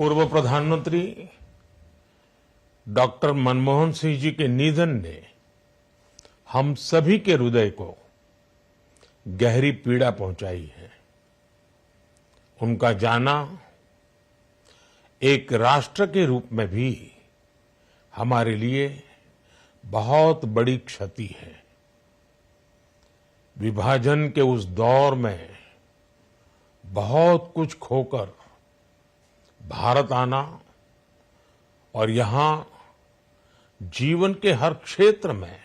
पूर्व प्रधानमंत्री डॉक्टर मनमोहन सिंह जी के निधन ने हम सभी के हृदय को गहरी पीड़ा पहुंचाई है। उनका जाना एक राष्ट्र के रूप में भी हमारे लिए बहुत बड़ी क्षति है। विभाजन के उस दौर में बहुत कुछ खोकर भारत आना और यहां जीवन के हर क्षेत्र में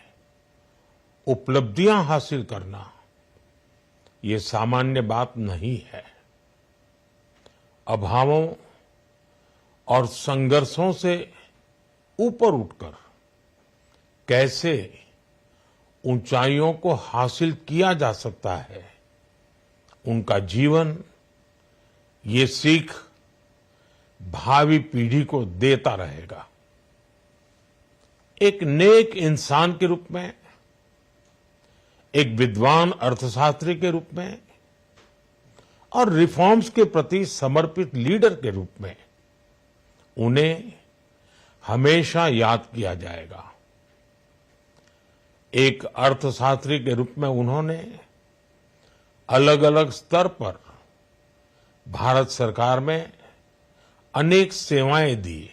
उपलब्धियां हासिल करना ये सामान्य बात नहीं है। अभावों और संघर्षों से ऊपर उठकर कैसे ऊंचाइयों को हासिल किया जा सकता है, उनका जीवन ये सीख भावी पीढ़ी को देता रहेगा। एक नेक इंसान के रूप में, एक विद्वान अर्थशास्त्री के रूप में और रिफॉर्म्स के प्रति समर्पित लीडर के रूप में उन्हें हमेशा याद किया जाएगा। एक अर्थशास्त्री के रूप में उन्होंने अलग अलग स्तर पर भारत सरकार में अनेक सेवाएं दी।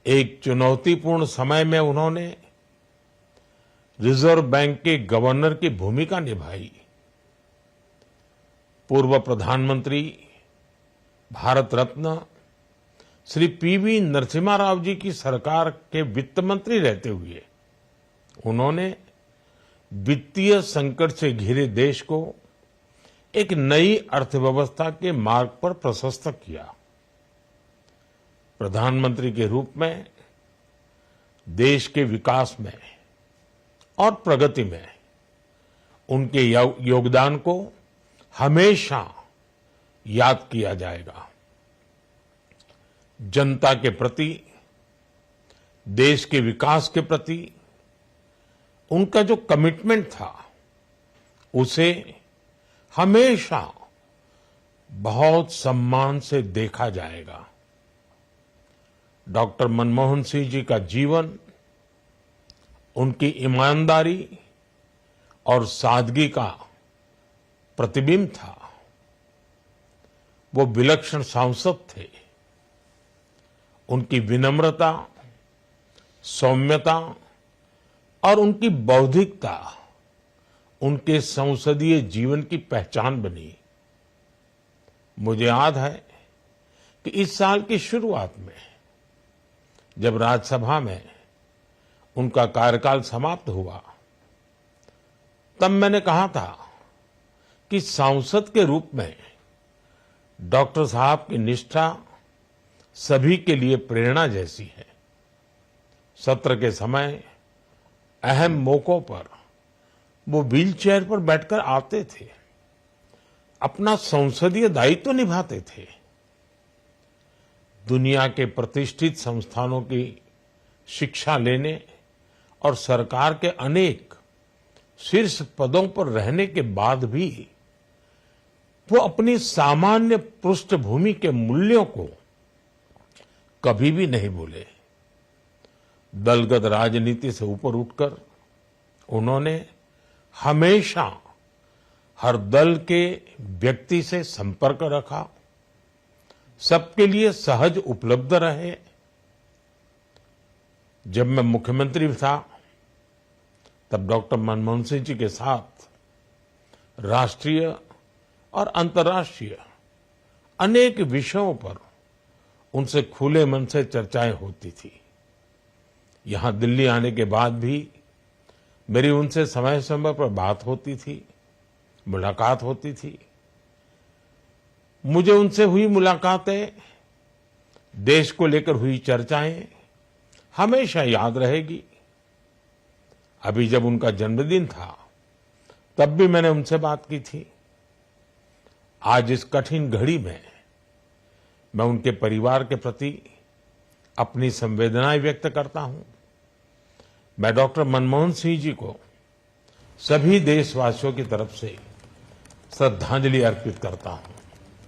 एक चुनौतीपूर्ण समय में उन्होंने रिजर्व बैंक के गवर्नर की भूमिका निभाई। पूर्व प्रधानमंत्री भारत रत्न श्री पीवी नरसिम्हा राव जी की सरकार के वित्त मंत्री रहते हुए उन्होंने वित्तीय संकट से घिरे देश को एक नई अर्थव्यवस्था के मार्ग पर प्रशस्त किया। प्रधानमंत्री के रूप में देश के विकास में और प्रगति में उनके योगदान को हमेशा याद किया जाएगा। जनता के प्रति, देश के विकास के प्रति उनका जो कमिटमेंट था उसे हमेशा बहुत सम्मान से देखा जाएगा। डॉक्टर मनमोहन सिंह जी का जीवन उनकी ईमानदारी और सादगी का प्रतिबिंब था। वो विलक्षण सांसद थे। उनकी विनम्रता, सौम्यता और उनकी बौद्धिकता उनके संसदीय जीवन की पहचान बनी। मुझे याद है कि इस साल की शुरुआत में जब राज्यसभा में उनका कार्यकाल समाप्त हुआ, तब मैंने कहा था कि सांसद के रूप में डॉक्टर साहब की निष्ठा सभी के लिए प्रेरणा जैसी है। सत्र के समय अहम मौकों पर वो व्हीलचेयर पर बैठकर आते थे, अपना संसदीय दायित्व निभाते थे। दुनिया के प्रतिष्ठित संस्थानों की शिक्षा लेने और सरकार के अनेक शीर्ष पदों पर रहने के बाद भी वो अपनी सामान्य पृष्ठभूमि के मूल्यों को कभी भी नहीं भूले। दलगत राजनीति से ऊपर उठकर उन्होंने हमेशा हर दल के व्यक्ति से संपर्क रखा, सबके लिए सहज उपलब्ध रहे। जब मैं मुख्यमंत्री था तब डॉक्टर मनमोहन सिंह जी के साथ राष्ट्रीय और अंतर्राष्ट्रीय अनेक विषयों पर उनसे खुले मन से चर्चाएं होती थी। यहां दिल्ली आने के बाद भी मेरी उनसे समय समय पर बात होती थी, मुलाकात होती थी। मुझे उनसे हुई मुलाकातें, देश को लेकर हुई चर्चाएं हमेशा याद रहेगी। अभी जब उनका जन्मदिन था तब भी मैंने उनसे बात की थी। आज इस कठिन घड़ी में मैं उनके परिवार के प्रति अपनी संवेदनाएं व्यक्त करता हूं। मैं डॉक्टर मनमोहन सिंह जी को सभी देशवासियों की तरफ से श्रद्धांजलि अर्पित करता हूं।